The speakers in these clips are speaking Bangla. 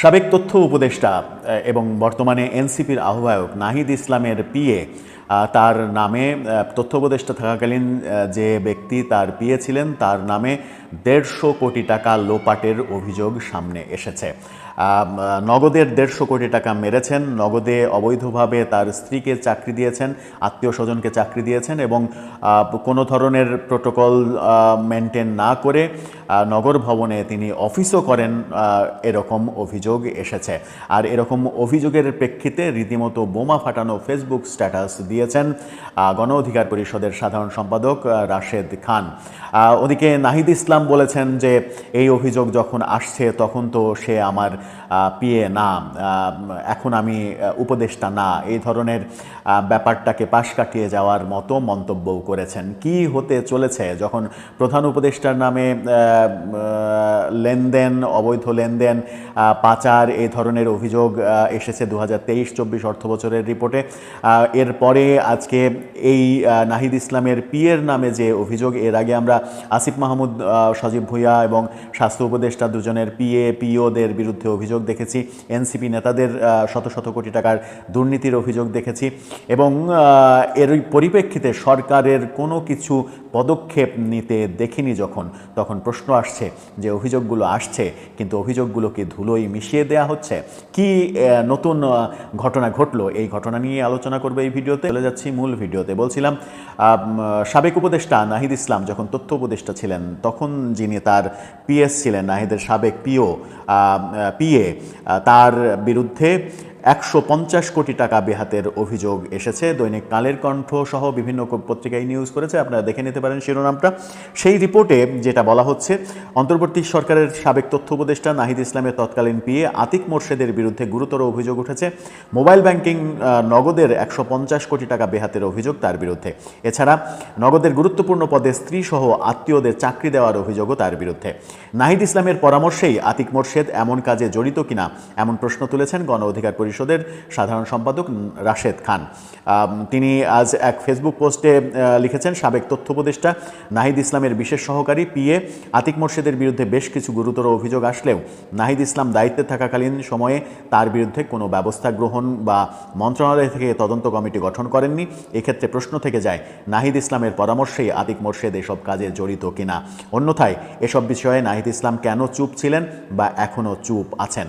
সাবেক তথ্য উপদেষ্টা এবং বর্তমানে এনসিপির আহ্বায়ক নাহিদ ইসলামের পিএ তার নামে তথ্য উপদেষ্টা থাকাকালীন যে ব্যক্তি তার পিএ ছিলেন তার নামে ১৫০ কোটি টাকা লোপাটের অভিযোগ সামনে এসেছে। নগদের ১৫০ কোটি টাকা মেরেছেন, নগদে অবৈধভাবে তার স্ত্রীকে চাকরি দিয়েছেন, আত্মীয় স্বজনকে চাকরি দিয়েছেন এবং কোনো ধরনের প্রোটোকল মেনটেন না করে নগর ভবনে তিনি অফিসও করেন, এরকম অভিযোগ এসেছে। আর এরকম অভিযোগের প্রেক্ষিতে রীতিমতো বোমা ফাটানো ফেসবুক স্ট্যাটাস দিয়েছেন গণ অধিকার পরিষদের সাধারণ সম্পাদক রাশেদ খান। ওদিকে নাহিদ ইসলাম বলেছেন যে এই অভিযোগ যখন আসছে তখন তো সে আমার পিএ না, এখন আমি উপদেষ্টা না, এই ধরনের ব্যাপারটাকে পাশ কাটিয়ে যাওয়ার মতো মন্তব্যও করেছেন। কি হতে চলেছে যখন প্রধান উপদেষ্টার নামে লেনদেন, অবৈধ লেনদেন, পাচার এই ধরনের অভিযোগ এসেছে ২০২৩-২৪ অর্থবছরের রিপোর্টে। এরপরে আজকে এই নাহিদ ইসলামের পিএর নামে যে অভিযোগ, এর আগে আমরা আসিফ মাহমুদ, সজীব ভুঁইয়া এবং স্বাস্থ্য উপদেষ্টা দুজনের পিএ পিওদের বিরুদ্ধে অভিযোগ দেখেছি, এনসিপি নেতাদের শত শত কোটি টাকার দুর্নীতির অভিযোগ দেখেছি এবং এর পরিপ্রেক্ষিতে সরকারের কোনো কিছু পদক্ষেপ নিতে দেখিনি তখন প্রশ্ন আসছে যে অভিযোগগুলো আসছে কিন্তু অভিযোগগুলো কি ধুলোয় মিশিয়ে দেয়া হচ্ছে? কি নতুন ঘটনা ঘটলো, এই ঘটনা নিয়ে আলোচনা করবে এই ভিডিওতে। চলে যাচ্ছি মূল ভিডিওতে। বলছিলাম সাবেক উপদেষ্টা নাহিদ ইসলাম যখন তথ্য উপদেষ্টা ছিলেন তখন যিনি তার পিএস ছিলেন, নাহিদের সাবেক পিএ, তার বিরুদ্ধে ১৫০ কোটি টাকা বেহাতের অভিযোগ এসেছে। দৈনিক কালের কণ্ঠ সহ বিভিন্ন পত্রিকায় নিউজ করেছে, আপনারা দেখে নিতে পারেন শিরোনামটা। সেই রিপোর্টে যেটা বলা হচ্ছে, অন্তর্বর্তী সরকারের সাবেক তথ্য উপদেষ্টা নাহিদ ইসলামের তৎকালীন পিএ আতিক মোর্শেদের বিরুদ্ধে গুরুতর অভিযোগ উঠেছে। মোবাইল ব্যাংকিং নগদের ১৫০ কোটি টাকা বেহাতের অভিযোগ তার বিরুদ্ধে। এছাড়া নগদের গুরুত্বপূর্ণ পদে স্ত্রী সহ আত্মীয়দের চাকরি দেওয়ার অভিযোগও তার বিরুদ্ধে। নাহিদ ইসলামের পরামর্শেই আতিক মোর্শেদ এমন কাজে জড়িত কিনা এমন প্রশ্ন তুলেছেন গণ অধিকার পরিষদের সাধারণ সম্পাদক রাশেদ খান। তিনি আজ এক ফেসবুক পোস্টে লিখেছেন, সাবেক তথ্য উপদেষ্টা নাহিদ ইসলামের বিশেষ সহকারী পিএ আতিক মোর্শেদের বিরুদ্ধে বেশ কিছু গুরুতর অভিযোগ আসলেও নাহিদ ইসলাম দায়িত্বে থাকাকালীন সময়ে তার বিরুদ্ধে কোনো ব্যবস্থা গ্রহণ বা মন্ত্রণালয় থেকে তদন্ত কমিটি গঠন করেননি। এক্ষেত্রে প্রশ্ন থেকে যায় নাহিদ ইসলামের পরামর্শেই আতিক মোর্শেদ এসব কাজে জড়িত কিনা। অন্যথায় এসব বিষয়ে নাহিদ ইসলাম কেন চুপ ছিলেন বা এখনও চুপ আছেন?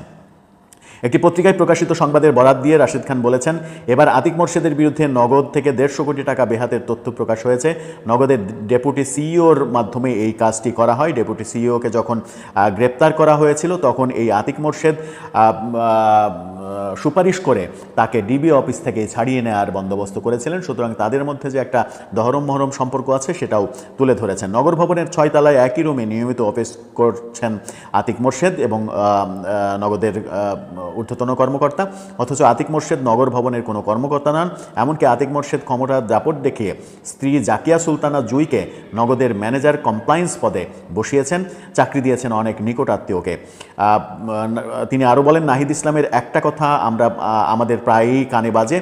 একটি পত্রিকায় প্রকাশিত সংবাদের বরাত দিয়ে রাশেদ খান বলেছেন, এবার আতিক মোর্শেদের বিরুদ্ধে নগদ থেকে ১৫০ কোটি টাকা বেহাতের তথ্য প্রকাশ হয়েছে। নগদের ডেপুটি সিইওর মাধ্যমে এই কাজটি করা হয়। ডেপুটি সিইওকে যখন গ্রেপ্তার করা হয়েছিল তখন এই আতিক মোর্শেদ সুপারিশ করে তাকে ডিবি অফিস থেকে ছাড়িয়ে নেওয়ার বন্দোবস্ত করেছিলেন। সুতরাং তাদের মধ্যে যে একটা দহরম মহরম সম্পর্ক আছে সেটাও তুলে ধরেছেন। নগর ভবনের ৬ তলায় একই রুমে নিয়মিত অফিস করছেন আতিক মোর্শেদ এবং নগদের ঊর্ধ্বতন কর্মকর্তা, অথচ আতিক মোর্শেদ নগর ভবনের কোনো কর্মকর্তা নন। এমনকি আতিক মোর্শেদ ক্ষমতার দাপট দেখিয়ে স্ত্রী জাকিয়া সুলতানা জুইকে নগদের ম্যানেজার কমপ্লায়েন্স পদে বসিয়েছেন, চাকরি দিয়েছেন অনেক নিকট আত্মীয়কে। তিনি আরও বলেন, নাহিদ ইসলামের একটা কথা আমাদের প্রায়ই কানে বাজে,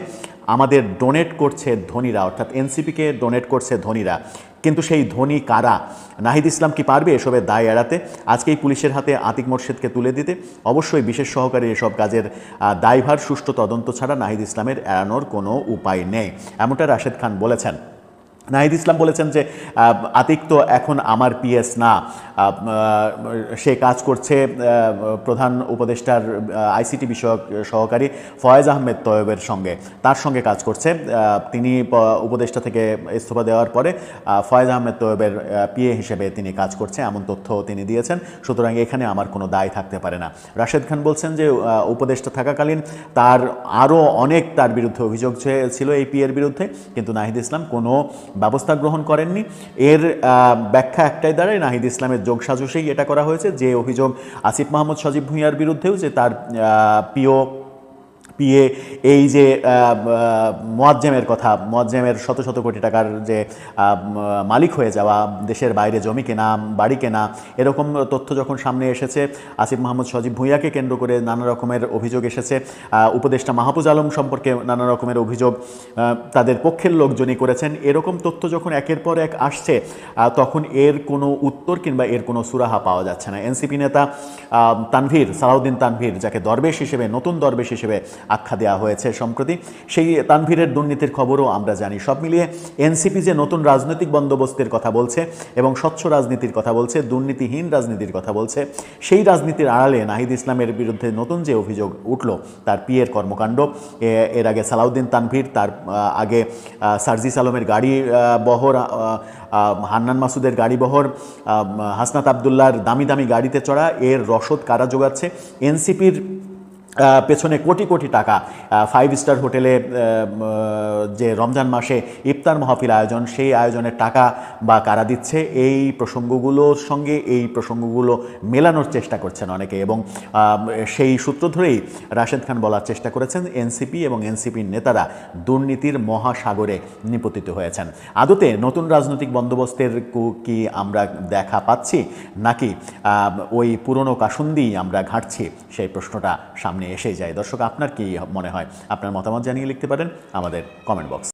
আমাদের ডোনেট করছে ধনীরা, অর্থাৎ এনসিপিকে ডোনেট করছে ধনীরা, কিন্তু সেই ধনী কারা? নাহিদ ইসলাম কি পারবে এসবের দায় এড়াতে? আজকেই পুলিশের হাতে আতিক মোর্শেদকে তুলে দিতে? অবশ্যই বিশেষ সহকারী এসব কাজের দায়ভার সুষ্ঠু তদন্ত ছাড়া নাহিদ ইসলামের এড়ানোর কোনো উপায় নেই, এমনটা রাশেদ খান বলেছেন। নাহিদ ইসলাম বলেছেন যে আতিক তো এখন আমার পিএস না, সে কাজ করছে প্রধান উপদেষ্টার আইসিটি বিষয়ক সহকারী ফয়েজ আহমেদ তয়েবের সঙ্গে, তার সঙ্গে কাজ করছে। তিনি উপদেষ্টা থেকে ইস্তফা দেওয়ার পরে ফয়েজ আহমেদ তয়েবের পিএ হিসেবে তিনি কাজ করছে, এমন তথ্য তিনি দিয়েছেন। সুতরাং এখানে আমার কোনো দায় থাকতে পারে না। রাশেদ খান বলছেন যে উপদেষ্টা থাকাকালীন তার আরও অনেক তার বিরুদ্ধে অভিযোগ ছিল এই পিএর বিরুদ্ধে, কিন্তু নাহিদ ইসলাম কোনো ব্যবস্থা গ্রহণ করেননি। এর ব্যাখ্যা একটাই দাঁড়ায়, নাহিদ ইসলামের যোগসাজশেই এটা করা হয়েছে। যে অভিযোগ আসিফ মাহমুদ, সজীব ভুঁইয়ার বিরুদ্ধেও, যে তার পিও পিএ এই যে মোয়াজ্জেমের কথা, মোয়াজ্জেমের শত শত কোটি টাকার যে মালিক হয়ে যাওয়া, দেশের বাইরে জমি কেনা, বাড়ি কেনা, এরকম তথ্য যখন সামনে এসেছে, আসিফ মাহমুদ সজীব ভুঁইয়াকে কেন্দ্র করে নানা রকমের অভিযোগ এসেছে, উপদেষ্টা মাহফুজ আলম সম্পর্কে নানা রকমের অভিযোগ তাদের পক্ষের লোকজনই করেছেন, এরকম তথ্য যখন একের পর এক আসছে তখন এর কোনো উত্তর কিংবা এর কোনো সুরাহা পাওয়া যাচ্ছে না। এনসিপি নেতা তানভীর, সালাউদ্দিন তানভীর, যাকে দরবেশ হিসেবে, নতুন দরবেশ হিসেবে আখ্যা দেওয়া হয়েছে সম্প্রতি, সেই তানভীরের দুর্নীতির খবরও আমরা জানি। সব মিলিয়ে এনসিপি যে নতুন রাজনৈতিক বন্দোবস্তের কথা বলছে এবং স্বচ্ছ রাজনীতির কথা বলছে, দুর্নীতিহীন রাজনীতির কথা বলছে, সেই রাজনীতির আড়ালে নাহিদ ইসলামের বিরুদ্ধে নতুন যে অভিযোগ উঠল তার পিএর কর্মকাণ্ড, এর আগে সালাউদ্দিন তানভীর, তার আগে সার্জিস আলমের গাড়ি বহর, হান্নান মাসুদের গাড়ি বহর, হাসনাত আবদুল্লাহর দামি দামি গাড়িতে চড়া, এর রসদ কারা যোগাচ্ছে? এনসিপির পেছনে কোটি কোটি টাকা, 5 স্টার হোটেলে যে রমজান মাসে ইফতার মাহফিল আয়োজন, সেই আয়োজনের টাকা বা কারা দিচ্ছে? এই প্রসঙ্গগুলোর সঙ্গে এই প্রসঙ্গগুলো মেলানোর চেষ্টা করছেন অনেকে, এবং সেই সূত্র ধরেই রাশেদ খান বলার চেষ্টা করেছেন এনসিপি এবং এনসিপির নেতারা দুর্নীতির মহাসাগরে নিপতিত হয়েছেন। আদতে নতুন রাজনৈতিক বন্দোবস্তের কি আমরা দেখা পাচ্ছি, নাকি ওই পুরনো কাসুন্দি আমরা ঘাঁটছি? সেই প্রশ্নটা সামনে এসে যায়। দর্শক, আপনার কি মনে হয়? আপনার মতামত জানিয়ে লিখতে পারেন আমাদের কমেন্ট বক্স।